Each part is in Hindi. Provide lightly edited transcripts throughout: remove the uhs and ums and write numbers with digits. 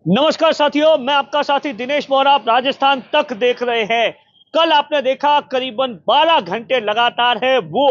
नमस्कार साथियों, मैं आपका साथी दिनेश बोहरा। आप राजस्थान तक देख रहे हैं। कल आपने देखा करीबन 12 घंटे लगातार है वो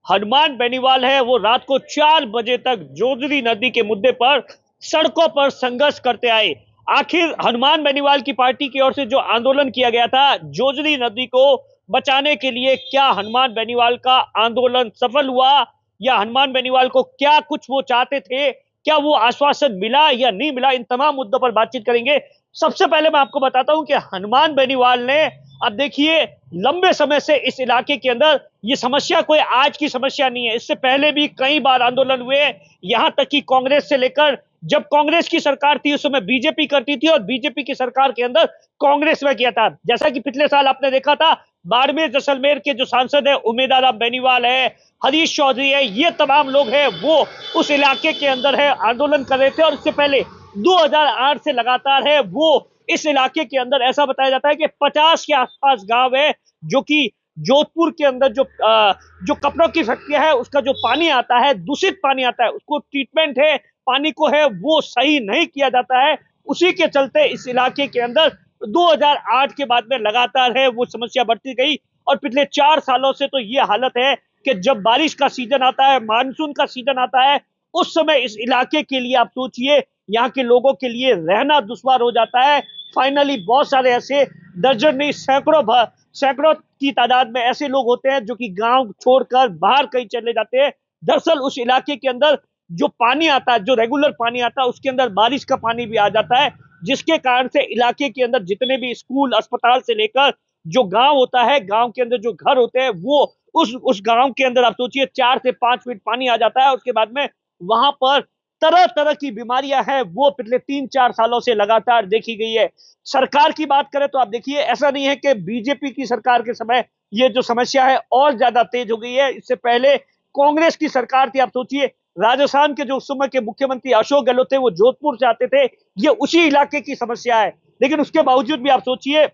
हनुमान बेनीवाल है वो रात को 4 बजे तक जोजरी नदी के मुद्दे पर सड़कों पर संघर्ष करते आए। आखिर हनुमान बेनीवाल की पार्टी की ओर से जो आंदोलन किया गया था जोजरी नदी को बचाने के लिए, क्या हनुमान बेनीवाल का आंदोलन सफल हुआ या हनुमान बेनीवाल को क्या कुछ वो चाहते थे, क्या वो आश्वासन मिला या नहीं मिला, इन तमाम मुद्दों पर बातचीत करेंगे। सबसे पहले मैं आपको बताता हूं कि हनुमान बेनीवाल ने, अब देखिए, लंबे समय से इस इलाके के अंदर ये समस्या कोई आज की समस्या नहीं है। इससे पहले भी कई बार आंदोलन हुए, यहां तक कि कांग्रेस से लेकर, जब कांग्रेस की सरकार थी उस समय बीजेपी करती थी और बीजेपी की सरकार के अंदर कांग्रेस में किया था। जैसा कि पिछले साल आपने देखा था, बाड़मेर जैसलमेर के जो सांसद है उमेदाराम बेनीवाल है, हरीश चौधरी है, ये तमाम लोग हैं वो उस इलाके के अंदर है आंदोलन कर रहे थे। और इससे पहले 2008 से लगातार है वो इस इलाके के अंदर, ऐसा बताया जाता है कि 50 के आसपास गांव है जो कि जोधपुर के अंदर जो कपड़ों की फैक्ट्रिया है उसका जो पानी आता है, दूषित पानी आता है, उसको ट्रीटमेंट है पानी को है वो सही नहीं किया जाता है। उसी के चलते इस इलाके के अंदर 2008 के बाद में लगातार है वो समस्या बढ़ती गई। और पिछले 4 सालों से तो ये हालत है कि जब बारिश का सीजन आता है, मानसून का सीजन आता है, उस समय इस इलाके के लिए आप सोचिए, यहाँ के लोगों के लिए रहना दुश्वार हो जाता है। फाइनली बहुत सारे ऐसे दर्जन नहीं, सैकड़ों की तादाद में ऐसे लोग होते हैं जो कि गांव छोड़कर बाहर कहीं चले जाते हैं। दरअसल उस इलाके के अंदर जो पानी आता है, जो रेगुलर पानी आता है, उसके अंदर बारिश का पानी भी आ जाता है, जिसके कारण से इलाके के अंदर जितने भी स्कूल, अस्पताल से लेकर जो गांव होता है, गांव के अंदर जो घर होते हैं, वो उस गांव के अंदर आप सोचिए 4 से 5 फीट पानी आ जाता है। उसके बाद में वहां पर तरह तरह की बीमारियां हैं वो पिछले 3-4 सालों से लगातार देखी गई है। सरकार की बात करें तो आप देखिए, ऐसा नहीं है कि बीजेपी की सरकार के समय ये जो समस्या है और ज्यादा तेज हो गई है। इससे पहले कांग्रेस की सरकार थी, आप सोचिए, राजस्थान के जो उस समय के मुख्यमंत्री अशोक गहलोत थे वो जोधपुर से आते थे, ये उसी इलाके की समस्या है। लेकिन उसके बावजूद भी आप सोचिए,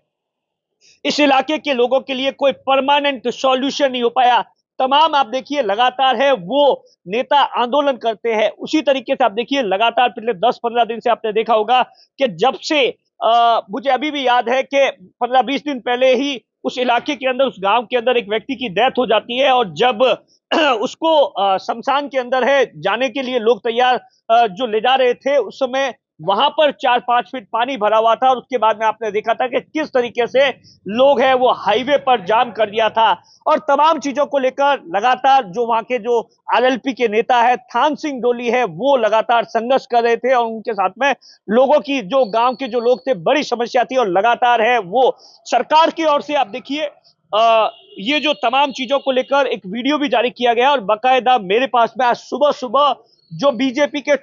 इस इलाके के लोगों के लिए कोई परमानेंट सॉल्यूशन नहीं हो पाया। तमाम आप देखिए लगातार है वो नेता आंदोलन करते हैं। उसी तरीके से आप देखिए लगातार पिछले 10-15 दिन से आपने देखा होगा कि जब से मुझे अभी भी याद है कि 15-20 दिन पहले ही उस इलाके के अंदर, उस गांव के अंदर एक व्यक्ति की डेथ हो जाती है और जब उसको शमशान के अंदर है जाने के लिए लोग तैयार जो ले जा रहे थे, उस समय वहां पर 4-5 फीट पानी भरा हुआ था। और उसके बाद में आपने देखा था कि किस तरीके से लोग हैं वो हाईवे पर जाम कर दिया था। और तमाम चीजों को लेकर लगातार जो वहां के जो आरएलपी के नेता है थान सिंह डोली है वो लगातार संघर्ष कर रहे थे और उनके साथ में लोगों की, जो गांव के जो लोग थे, बड़ी समस्या थी। और लगातार है वो सरकार की ओर से आप देखिए ये जो तमाम चीजों को लेकर एक वीडियो भी जारी किया गया और बाकायदा मेरे पास में आज सुबह सुबह जो बीजेपी के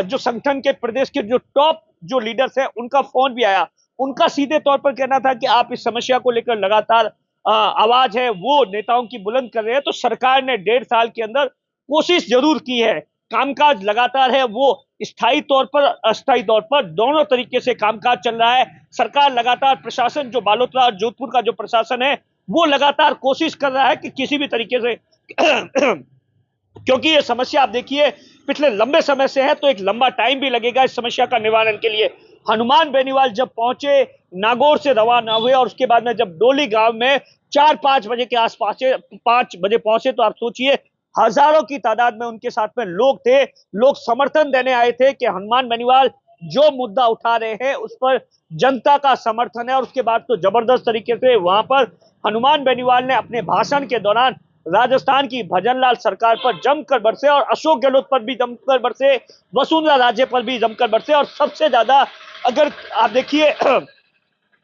जो संगठन के प्रदेश के जो टॉप जो लीडर्स हैं उनका फोन भी आया। उनका सीधे तौर पर कहना था कि आप इस समस्या को लेकर लगातार आवाज है वो नेताओं की बुलंद कर रहे हैं, तो सरकार ने 1.5 साल के अंदर कोशिश जरूर की है। कामकाज लगातार है वो स्थायी तौर पर, अस्थायी तौर पर, दोनों तरीके से कामकाज चल रहा है। सरकार लगातार, प्रशासन जो बालोतरा और जोधपुर का जो प्रशासन है वो लगातार कोशिश कर रहा है कि किसी भी तरीके से क्योंकि ये समस्या आप देखिए पिछले लंबे समय से है, तो एक लंबा टाइम भी लगेगा इस समस्या का निवारण के लिए। हनुमान बेनीवाल जब पहुंचे, नागौर से रवाना हुए और उसके बाद में जब डोली गांव में 4-5 बजे के आसपास 5 बजे पहुंचे, तो आप सोचिए हजारों की तादाद में उनके साथ में लोग थे। लोग समर्थन देने आए थे कि हनुमान बेनीवाल जो मुद्दा उठा रहे हैं उस पर जनता का समर्थन है। और उसके बाद तो जबरदस्त तरीके से वहां पर हनुमान बेनीवाल ने अपने भाषण के दौरान राजस्थान की भजनलाल सरकार पर जमकर बरसे और अशोक गहलोत पर भी जमकर बरसे, वसुंधरा राजे पर भी जमकर बरसे। और सबसे ज्यादा अगर आप देखिए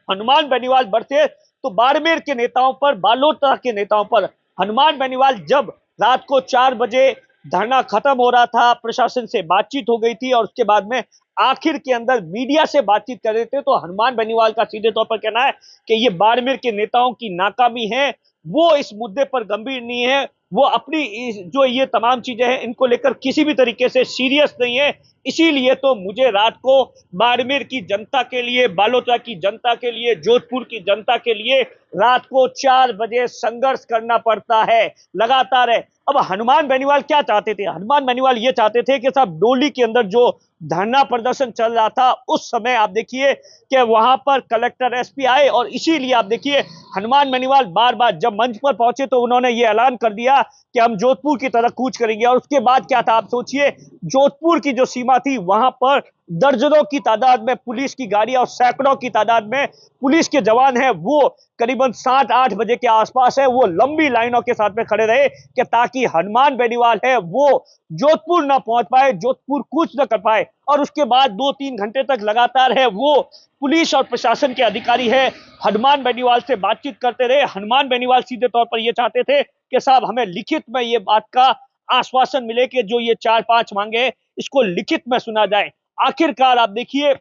हनुमान बेनीवाल बरसे तो बाड़मेर के नेताओं पर, बालोतरा के नेताओं पर। हनुमान बेनीवाल जब रात को 4 बजे धरना खत्म हो रहा था, प्रशासन से बातचीत हो गई थी और उसके बाद में आखिर के अंदर मीडिया से बातचीत कर रहे थे, तो हनुमान बेनीवाल का सीधे तौर पर कहना है कि ये बाड़मेर के नेताओं की नाकामी है, वो इस मुद्दे पर गंभीर नहीं है, वो अपनी जो ये तमाम चीजें हैं इनको लेकर किसी भी तरीके से सीरियस नहीं है। इसीलिए तो मुझे रात को बाड़मेर की जनता के लिए, बालोतरा की जनता के लिए, जोधपुर की जनता के लिए रात को 4 बजे संघर्ष करना पड़ता है। लगातार है। अब हनुमान बेनीवाल क्या चाहते थे? हनुमान बेनीवाल ये चाहते थे कि साहब डोली के अंदर जो धरना प्रदर्शन चल रहा था उस समय आप देखिए कि वहां पर कलेक्टर एसपी आए, और इसीलिए आप देखिए हनुमान बेनीवाल बार बार जब मंच पर पहुंचे तो उन्होंने ये ऐलान कर दिया कि हम जोधपुर की तरफ कूच करेंगे। और उसके बाद क्या था आप सोचिए, जोधपुर की जो सीमा थी वहां पर दर्जनों की तादाद में पुलिस की गाड़ियां और सैकड़ों की तादाद में पुलिस के जवान हैं, वो करीबन 7-8 बजे के आसपास है वो लंबी लाइनों के साथ में खड़े रहे कि ताकि हनुमान बेनीवाल है वो जोधपुर ना पहुंच पाए, जोधपुर कूच न कर पाए। और उसके बाद 2-3 घंटे तक लगातार है वो पुलिस और प्रशासन के अधिकारी है हनुमान बेनीवाल से बातचीत करते रहे। हनुमान बेनीवाल सीधे तौर पर ये चाहते थे कि साहब हमें लिखित में ये बात का आश्वासन मिले कि जो ये 4-5 मांगे इसको लिखित में सुना जाए। आखिरकार आप देखिए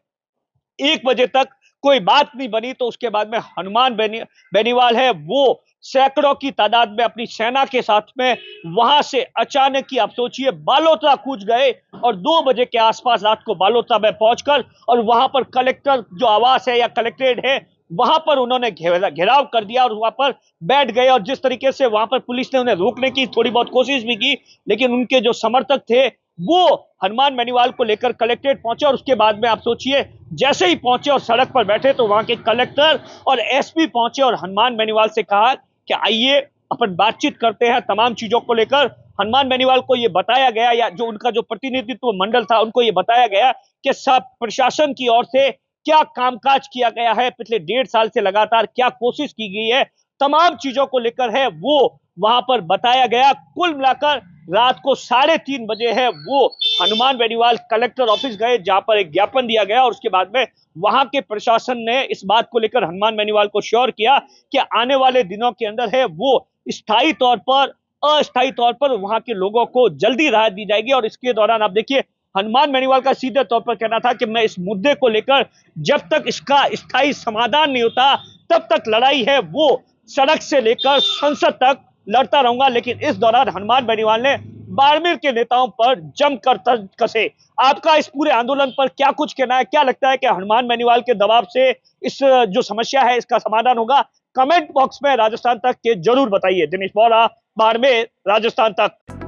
1 बजे तक कोई बात नहीं बनी, तो उसके बाद में हनुमान बेनीवाल है वो सैकड़ों की तादाद में अपनी सेना के साथ में वहां से अचानक ही आप सोचिए बालोतरा कूच गए, और 2 बजे के आसपास रात को बालोतरा में पहुंचकर और वहां पर कलेक्टर जो आवास है या कलेक्ट्रेट है वहां पर उन्होंने घेराव कर दिया और वहां पर बैठ गए। और जिस तरीके से वहां पर पुलिस ने उन्हें रोकने की थोड़ी बहुत कोशिश भी की, लेकिन उनके जो समर्थक थे वो हनुमान बेनीवाल को लेकर कलेक्ट्रेट पहुंचे। और उसके बाद में आप सोचिए जैसे ही पहुंचे और सड़क पर बैठे तो वहां के कलेक्टर और एसपी पहुंचे और हनुमान बेनीवाल से कहा कि आइए अपन बातचीत करते हैं तमाम चीजों को लेकर। हनुमान बेनीवाल को यह बताया गया, या जो उनका जो प्रतिनिधित्व मंडल था उनको यह बताया गया कि सब प्रशासन की ओर से क्या कामकाज किया गया है, पिछले 1.5 साल से लगातार क्या कोशिश की गई है, तमाम चीजों को लेकर है वो वहां पर बताया गया। कुल मिलाकर रात को 3:30 बजे है वो हनुमान बेनीवाल कलेक्टर ऑफिस गए, जहां पर एक ज्ञापन दिया गया और उसके बाद में वहां के प्रशासन ने इस बात को लेकर हनुमान बेनीवाल को श्योर किया कि आने वाले दिनों के अंदर है वो स्थायी तौर पर अस्थायी तौर पर वहां के लोगों को जल्दी राहत दी जाएगी। और इसके दौरान आप देखिए हनुमान बेनीवाल का सीधे तौर पर कहना था कि मैं इस मुद्दे को लेकर जब तक इसका स्थायी समाधान नहीं होता तब तक लड़ाई है वो सड़क से लेकर संसद तक लड़ता रहूंगा। लेकिन इस दौरान हनुमान बेनीवाल ने बाड़मेर के नेताओं पर जमकर तंज कसे। आपका इस पूरे आंदोलन पर क्या कुछ कहना है? क्या लगता है कि हनुमान बेनीवाल के दबाव से इस जो समस्या है इसका समाधान होगा? कमेंट बॉक्स में राजस्थान तक के जरूर बताइए। दिनेश बोरा, बाड़मेर, राजस्थान तक।